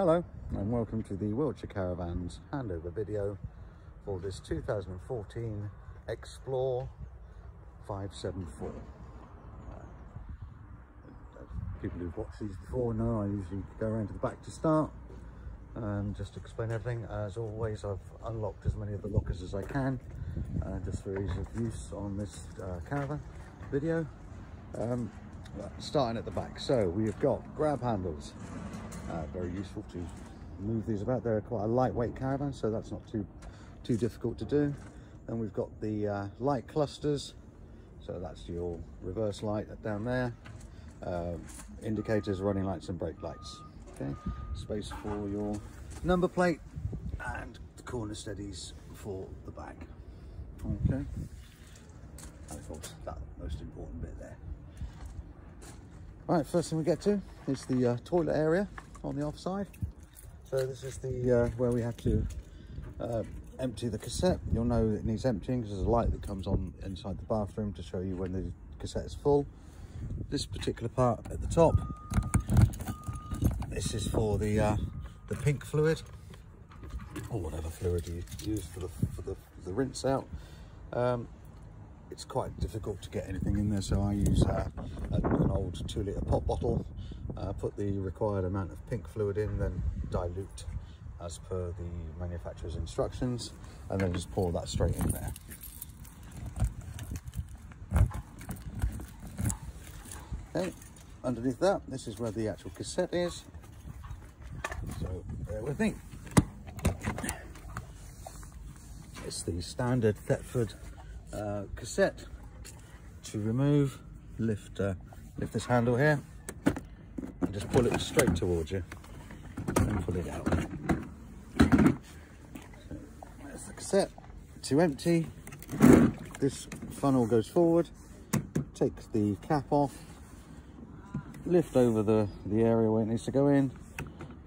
Hello and welcome to the Wiltshire Caravans handover video for this 2014 Xplore 574. People who've watched these before know I usually go around to the back to start and just explain everything. As always, I've unlocked as many of the lockers as I can just for ease of use on this caravan video. Starting at the back, so we've got grab handles. Very useful to move these about. They're quite a lightweight caravan, so that's not too difficult to do. And we've got the light clusters, so that's your reverse light down there, indicators, running lights and brake lights. Okay, space for your number plate and the corner steadies for the back. Okay, and of course that most important bit there. All right, first thing we get to is the toilet area on the offside. So this is the where we have to empty the cassette. You'll know it needs emptying because there's a light that comes on inside the bathroom to show you when the cassette is full. This particular part at the top, this is for the pink fluid, or whatever fluid you use for the rinse out. It's quite difficult to get anything in there, so I use an old 2-litre pop bottle, put the required amount of pink fluid in, then dilute as per the manufacturer's instructions, and then just pour that straight in there. Okay, underneath that, this is where the actual cassette is, so bear with me. It's the standard Thetford cassette. To remove, lift this handle here and just pull it straight towards you and pull it out. So there's the cassette. To empty, this funnel goes forward, take the cap off, lift over the area where it needs to go in,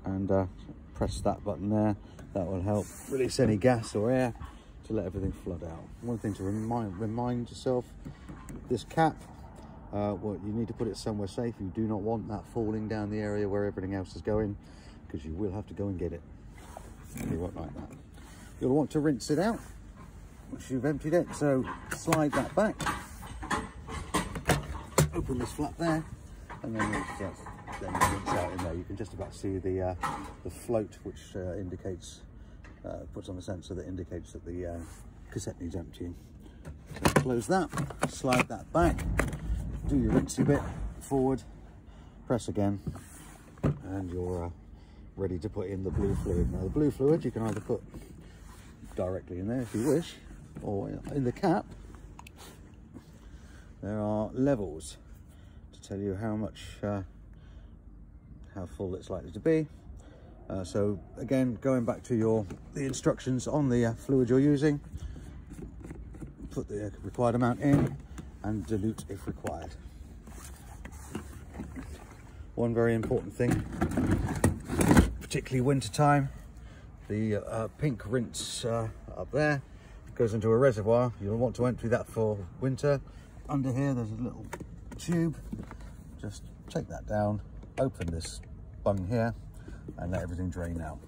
and press that button there. That will help release any gas or air to let everything flood out. One thing to remind yourself, this cap, well, you need to put it somewhere safe. You do not want that falling down the area where everything else is going, because you will have to go and get it. You won't like that. You'll want to rinse it out once you've emptied it, so slide that back, open this flap there, and then rinse out in there. You can just about see the float, which indicates, puts on a sensor that indicates that the cassette needs emptying. So close that, slide that back, do your rinsey bit forward, press again, and you're ready to put in the blue fluid. Now the blue fluid you can either put directly in there if you wish, or in the cap. There are levels to tell you how much, how full it's likely to be. So again, going back to the instructions on the fluid you're using, put the required amount in and dilute if required. One very important thing, particularly winter time, the pink rinse up there goes into a reservoir. You'll want to empty that for winter. Under here there's a little tube, just take that down, open this bung here and let everything drain out.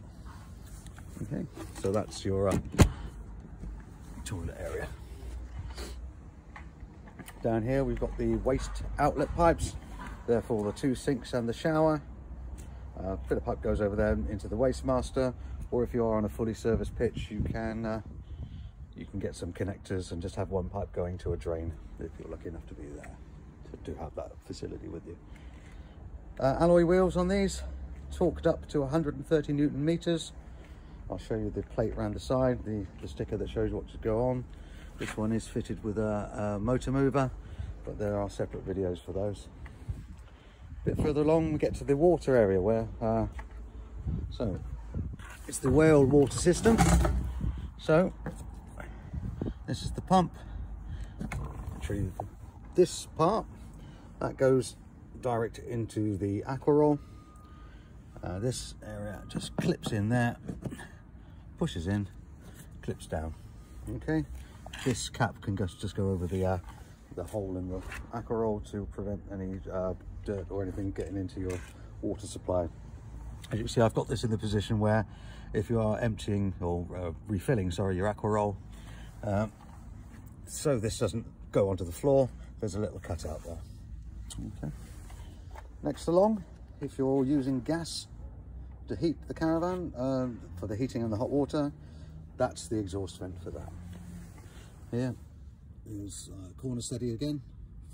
Okay, so that's your toilet area. Down here we've got the waste outlet pipes, therefore the 2 sinks and the shower. A bit of pipe goes over there into the waste master, or if you are on a fully serviced pitch, you can get some connectors and just have one pipe going to a drain if you're lucky enough to be there, to have that facility with you. Alloy wheels on these, torqued up to 130 Newton meters. I'll show you the plate around the side, the sticker that shows what to go on. This one is fitted with a motor mover, but there are separate videos for those. A bit further along we get to the water area where, so it's the whale water system. So this is the pump. Retrieve this part, that goes direct into the aqua roll. This area just clips in there, pushes in, clips down. Okay, this cap can just go over the hole in the aqua roll to prevent any dirt or anything getting into your water supply. As you can see, I've got this in the position where if you are emptying or refilling, sorry, your aqua roll, so this doesn't go onto the floor, there's a little cutout there. Okay. Next along, if you're using gas to heat the caravan, for the heating and the hot water, that's the exhaust vent for that. Here is corner steady again,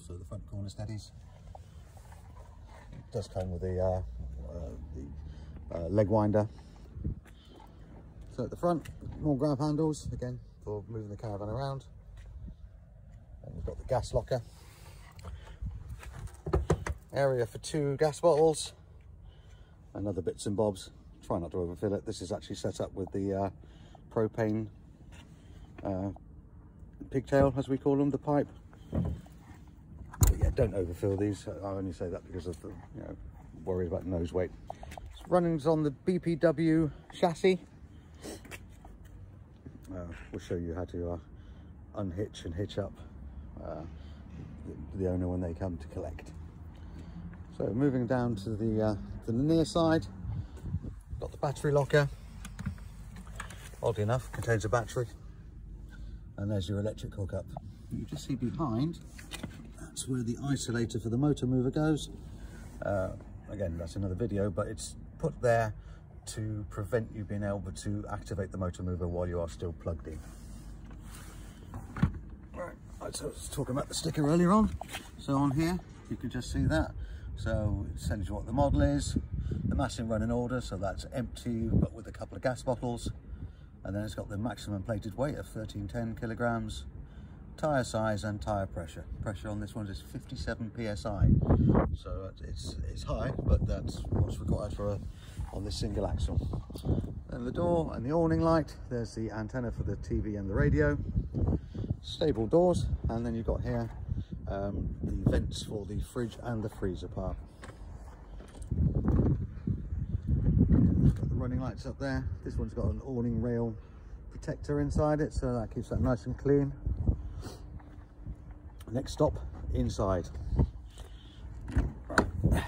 so the front corner steadies. It does come with the leg winder. So at the front, more grab handles, again, for moving the caravan around. And we've got the gas locker. Area for 2 gas bottles and other bits and bobs. Try not to overfill it. This is actually set up with the propane pigtail, as we call them, the pipe. But yeah, don't overfill these. I only say that because of the, you know, worries about nose weight. Running's on the BPW chassis. We'll show you how to unhitch and hitch up the owner when they come to collect. So moving down to the near side, got the battery locker. Oddly enough, contains a battery. And there's your electric hookup. You just see behind, that's where the isolator for the motor mover goes. Again, that's another video, but it's put there to prevent you being able to activate the motor mover while you are still plugged in. Right, so I was talking about the sticker earlier on. So on here, you can just see that. So it tells you what the model is, the mass in running order, so that's empty, but with a couple of gas bottles. And then it's got the maximum plated weight of 1310 kilograms, tyre size and tyre pressure. Pressure on this one is 57 psi. So it's high, but that's what's required for on this single axle. Then the door and the awning light, there's the antenna for the TV and the radio. Stable doors, and then you've got here the vents for the fridge and the freezer part. Got the running lights up there. This one's got an awning rail protector inside it, so that keeps that nice and clean. Next stop, inside. Right.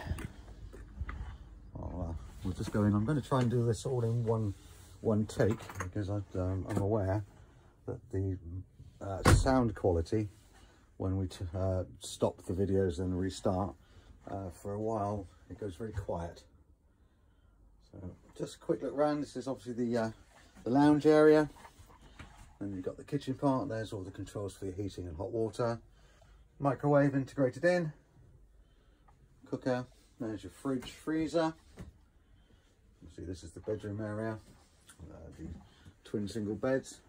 We'll just go in. I'm going to try and do this all in one take, because I'm aware that the sound quality when we stop the videos and restart, for a while it goes very quiet. So just a quick look around. This is obviously the lounge area, and you've got the kitchen part. There's all the controls for your heating and hot water, microwave integrated in, cooker. There's your fridge, freezer. You see, this is the bedroom area, the twin single beds,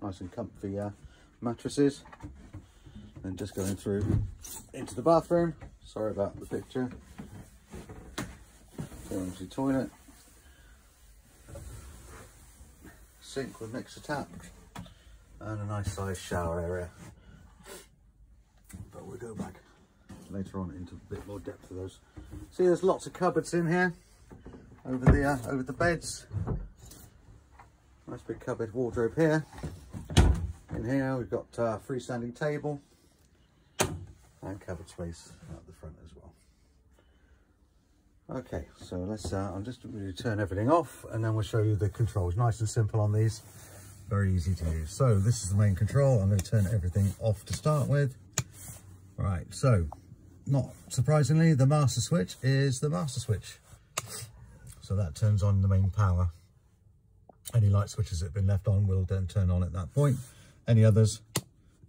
nice and comfy mattresses. And just going through into the bathroom. Sorry about the picture. Going to the toilet. Sink with mixer tap. And a nice sized shower area. But we'll go back later on into a bit more depth of those. See, there's lots of cupboards in here. Over the beds. Nice big cupboard wardrobe here. In here we've got a freestanding table. And cupboard space at the front as well. Okay, so let's I'll just really turn everything off, and then we'll show you the controls. Nice and simple on these, very easy to use. So this is the main control. I'm going to turn everything off to start with. Right, so not surprisingly, the master switch is the master switch. So that turns on the main power. Any light switches that have been left on will then turn on at that point. Any others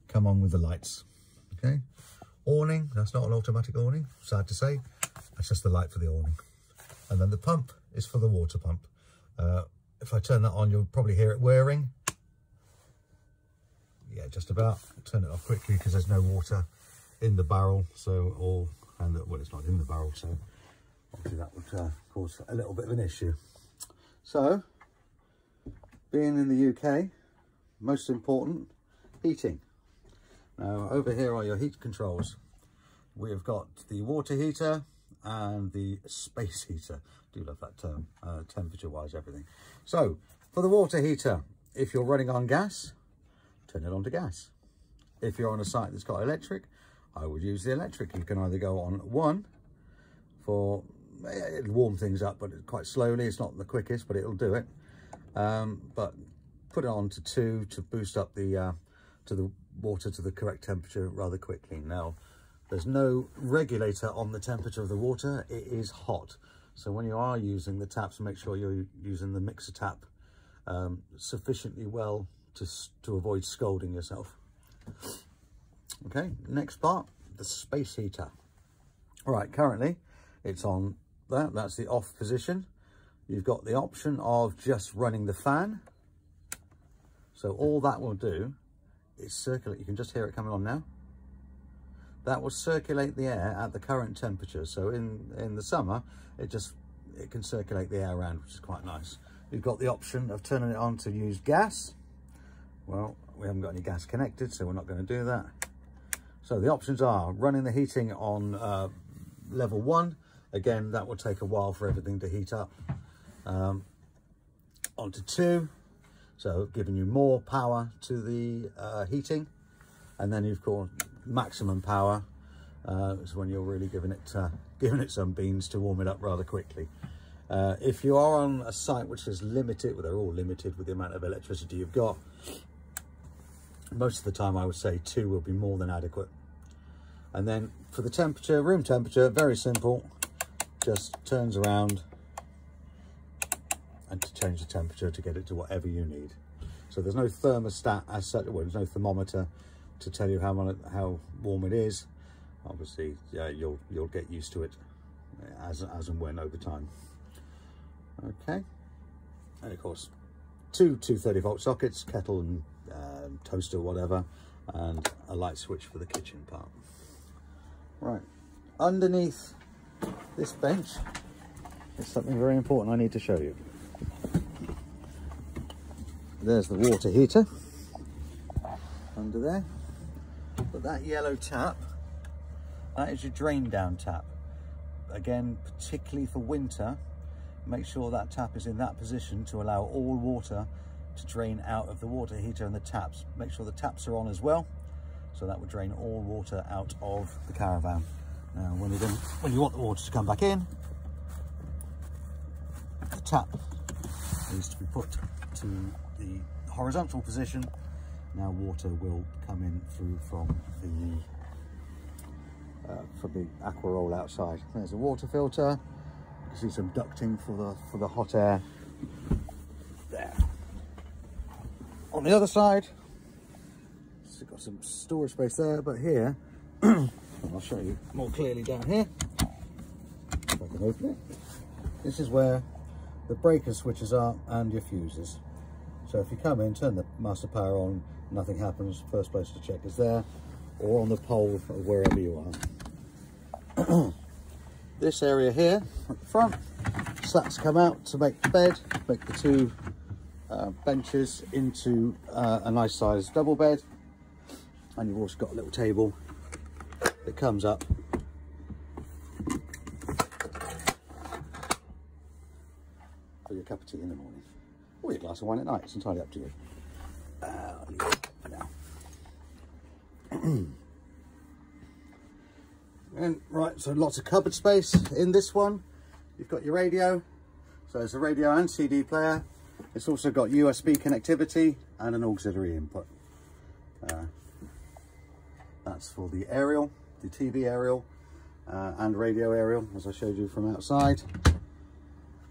come on with the lights. Okay. Awning, that's not an automatic awning, sad to say. That's just the light for the awning. And then the pump is for the water pump. If I turn that on, you'll probably hear it whirring. Yeah, just about. Turn it off quickly because there's no water in the barrel. Well, it's not in the barrel, so obviously that would cause a little bit of an issue. So, being in the UK, most important, heating. Now over here are your heat controls. We've got the water heater and the space heater. I do love that term, temperature wise, everything. So for the water heater, if you're running on gas, turn it on to gas. If you're on a site that's got electric, I would use the electric. You can either go on one for it'll warm things up, but quite slowly. It's not the quickest, but it'll do it. But put it on to 2 to boost up the water to the correct temperature rather quickly. Now, there's no regulator on the temperature of the water. It is hot. So when you are using the taps, make sure you're using the mixer tap sufficiently well to avoid scalding yourself. Okay, next part, the space heater. All right, currently it's on that's the off position. You've got the option of just running the fan. So all that will do is circulate. You can just hear it coming on now. That will circulate the air at the current temperature. So in the summer, it can circulate the air around, which is quite nice. You've got the option of turning it on to use gas. Well, we haven't got any gas connected, so we're not going to do that. So the options are running the heating on level 1. Again, that will take a while for everything to heat up. Onto 2, so giving you more power to the heating. And then you've got maximum power, is when you're really giving it some beans to warm it up rather quickly. If you are on a site which is limited, well, they're all limited with the amount of electricity you've got, most of the time I would say 2 will be more than adequate. And then for the temperature, room temperature, very simple, just turns around and to change the temperature to get it to whatever you need. So there's no thermostat as such, well, there's no thermometer to tell you how warm it is. Obviously, you'll get used to it as and when over time. Okay, and of course 2 230-volt sockets, kettle and toaster, whatever, and a light switch for the kitchen part. Right, underneath this bench is something very important I need to show you. There's the water heater under there, but that yellow tap, that is your drain down tap. Again, particularly for winter, make sure that tap is in that position to allow all water to drain out of the water heater and the taps. Make sure the taps are on as well, so that will drain all water out of the caravan. Now, when you want the water to come back in, the tap needs to be put to the horizontal position. Now water will come in through from the aqua roll outside. There's a water filter. You can see some ducting for the hot air there. On the other side, it's got some storage space there, but here, I'll show you more clearly down here. If I can open it. This is where the breaker switches are and your fuses. So if you come in, turn the master power on, nothing happens, first place to check is there, or on the pole or wherever you are. This area here at the front, slats come out to make the bed, make the 2 benches into a nice sized double bed. And you've also got a little table that comes up for your cup of tea in the morning, or your glass of wine at night. It's entirely up to you. I'll leave it for now. And right, so lots of cupboard space in this one. You've got your radio, so there's a radio and CD player. It's also got USB connectivity and an auxiliary input. That's for the aerial, the TV aerial and radio aerial, as I showed you from outside.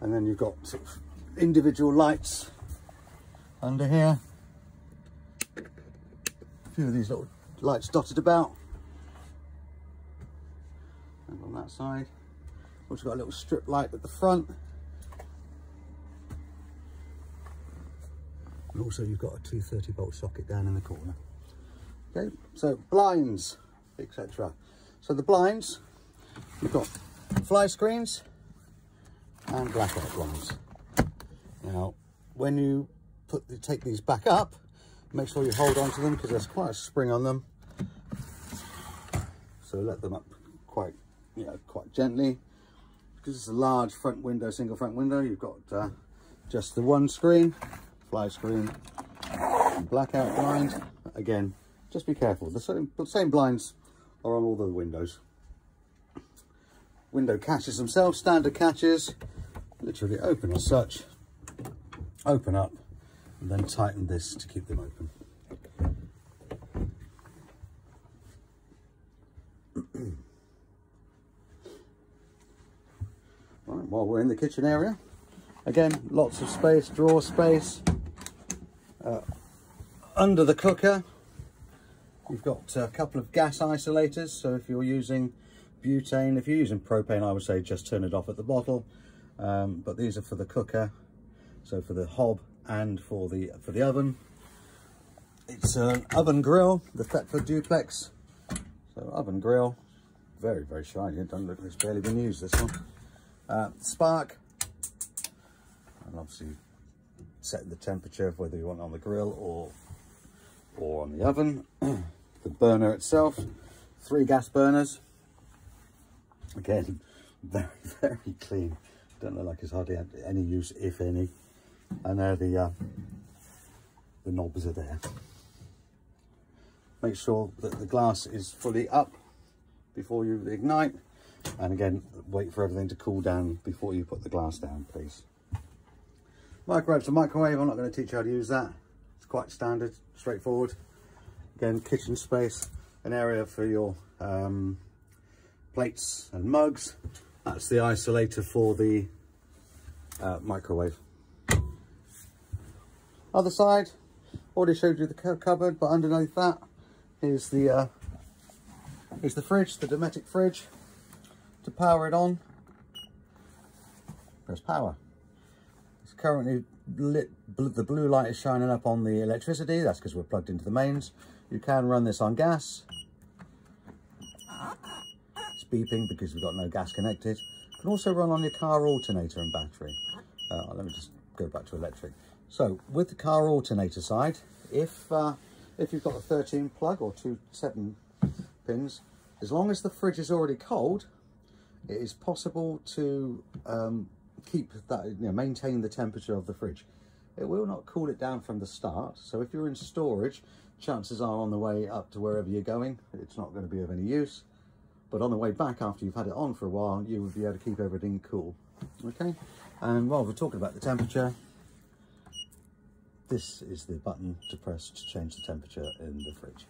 And then you've got sort of individual lights under here. A few of these little lights dotted about. And on that side, also got a little strip light at the front. And also you've got a 230-volt socket down in the corner. Okay, so blinds, etc. So the blinds, you've got fly screens and blackout blinds. Now, when you take these back up, make sure you hold on to them because there's quite a spring on them. So let them up quite gently. Because it's a large front window, single front window, you've got just the one screen, fly screen, and blackout blind. Again, just be careful. The same blinds are on all the windows. window catches themselves, standard catches, literally open as such, open up, and then tighten this to keep them open. Right, while we're in the kitchen area, again, lots of space, drawer space. Under the cooker, you've got a couple of gas isolators, so if you're using butane, if you're using propane, I would say just turn it off at the bottle. But these are for the cooker, so for the hob and for the oven. It's an oven grill, the Thetford Duplex. So oven grill, very, very shiny. It doesn't look like it's barely been used, this one. Spark, and obviously set the temperature of whether you want it on the grill or on the oven. The burner itself, 3 gas burners. Again, very, very clean. Don't look like it's hardly had any use, if any. And there the knobs are there. Make sure that the glass is fully up before you ignite. And again, wait for everything to cool down before you put the glass down, please. Microwave to microwave, I'm not going to teach you how to use that. It's quite standard, straightforward. Again, kitchen space, an area for your plates and mugs. That's the isolator for the microwave. Other side, already showed you the cupboard, but underneath that is the fridge, the Dometic fridge. To power it on, press power. It's currently lit, the blue light is shining up on the electricity. That's because we're plugged into the mains. You can run this on gas. It's beeping because we've got no gas connected. You can also run on your car alternator and battery. Let me just go back to electric. So with the car alternator side, if you've got a 13 plug or 2 7 pins, as long as the fridge is already cold, it is possible to keep that, maintain the temperature of the fridge. It will not cool it down from the start. So if you're in storage, chances are on the way up to wherever you're going, it's not going to be of any use. But on the way back, after you've had it on for a while, you will be able to keep everything cool. Okay. And while we're talking about the temperature, this is the button to press to change the temperature in the fridge.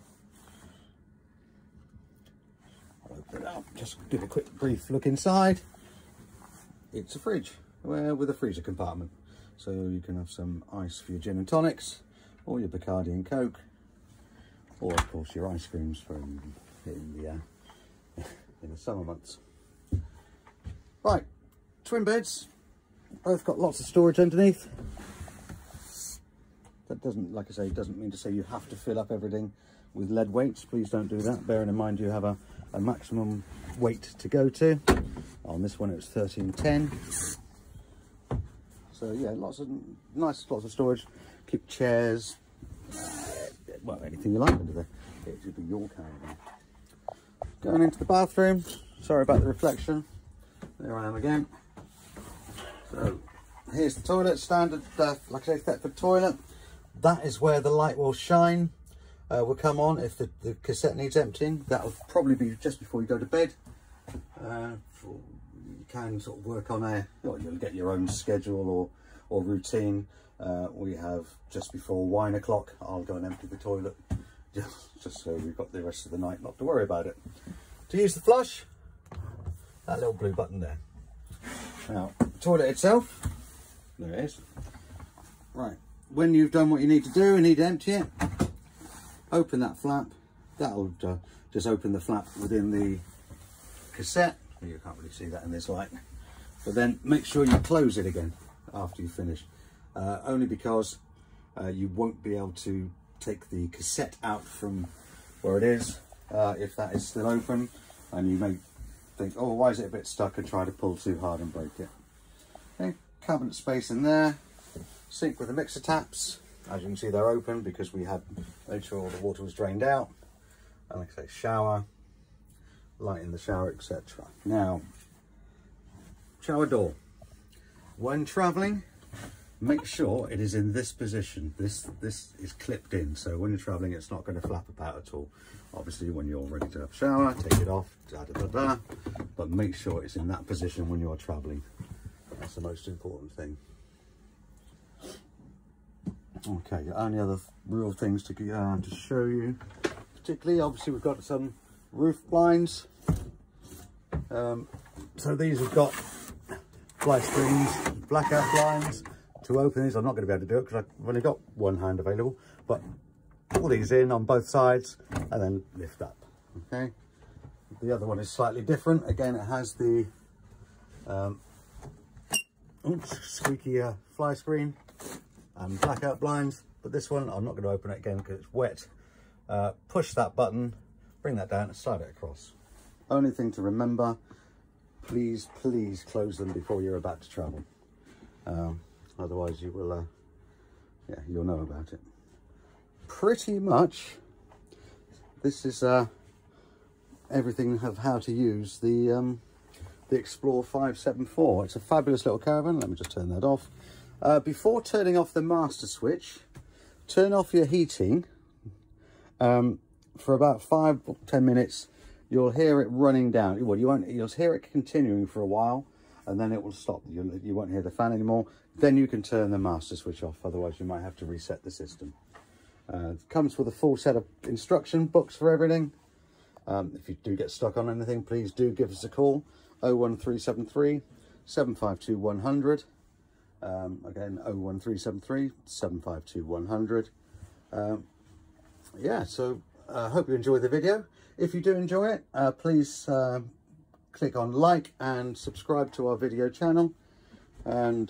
I'll open it up, just give a quick brief look inside. It's a fridge with a freezer compartment. So you can have some ice for your gin and tonics, or your Bacardi and Coke, or of course your ice creams from in the summer months. Right, twin beds, both got lots of storage underneath. That doesn't, like I say, doesn't mean to say you have to fill up everything with lead weights. Please don't do that. Bearing in mind you have a maximum weight to go to. On this one it was 1310. So yeah, lots of storage. Keep chairs, well, anything you like under there. It should be your caravan. Going into the bathroom. Sorry about the reflection. There I am again. So here's the toilet, standard, like I say, Thetford toilet. That is where the light will shine. Will come on if the cassette needs emptying. That will probably be just before you go to bed. You can sort of work on you'll get your own schedule or routine. We have just before wine o'clock, I'll go and empty the toilet, just so we've got the rest of the night not to worry about it. To use the flush, that little blue button there. Now, the toilet itself, there it is. Right, when you've done what you need to do and need to empty it, open that flap. That'll just open the flap within the cassette. You can't really see that in this light, but then make sure you close it again after you finish, only because you won't be able to take the cassette out from where it is if that is still open, and you may think, oh, why is it a bit stuck, and try to pull too hard and break it. Okay, cabinet space in there, sink with the mixer taps. As you can see, they're open because we had made sure all the water was drained out. And like I say, shower, light in the shower, etc. Now, shower door. When traveling, make sure it is in this position. This is clipped in, so when you're traveling, it's not going to flap about at all. Obviously, when you're ready to have a shower, take it off, but make sure it's in that position when you're traveling. That's the most important thing. Okay, only other real things to show you, particularly, obviously we've got some roof blinds. So these have got fly screens, blackout blinds. To open these, I'm not going to be able to do it because I've only got one hand available, but pull these in on both sides and then lift up. Okay, the other one is slightly different. Again, it has the squeaky fly screen and blackout blinds, but this one I'm not going to open it again because it's wet. Push that button, bring that down and slide it across. Only thing to remember, please close them before you're about to travel. Otherwise you will yeah, you'll know about it. Pretty much this is everything of how to use the Xplore 574. It's a fabulous little caravan. Let me just turn that off. Before turning off the master switch, turn off your heating for about 5 or 10 minutes. You'll hear it running down. Well, you'll hear it continuing for a while, and then it will stop. You won't hear the fan anymore. Then you can turn the master switch off. Otherwise, you might have to reset the system. It comes with a full set of instruction books for everything. If you do get stuck on anything, please do give us a call. 01373 752 100. Again, 01373 752 100. Yeah, so I hope you enjoy the video. If you do enjoy it, please click on like and subscribe to our video channel. And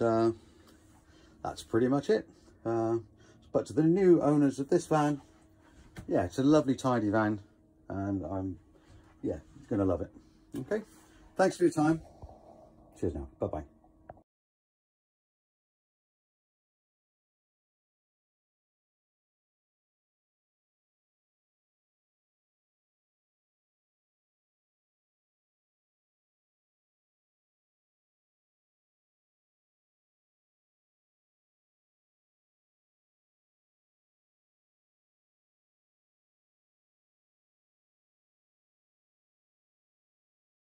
that's pretty much it. But to the new owners of this van, yeah, it's a lovely, tidy van. And I'm, yeah, going to love it. Okay, thanks for your time. Cheers now. Bye-bye.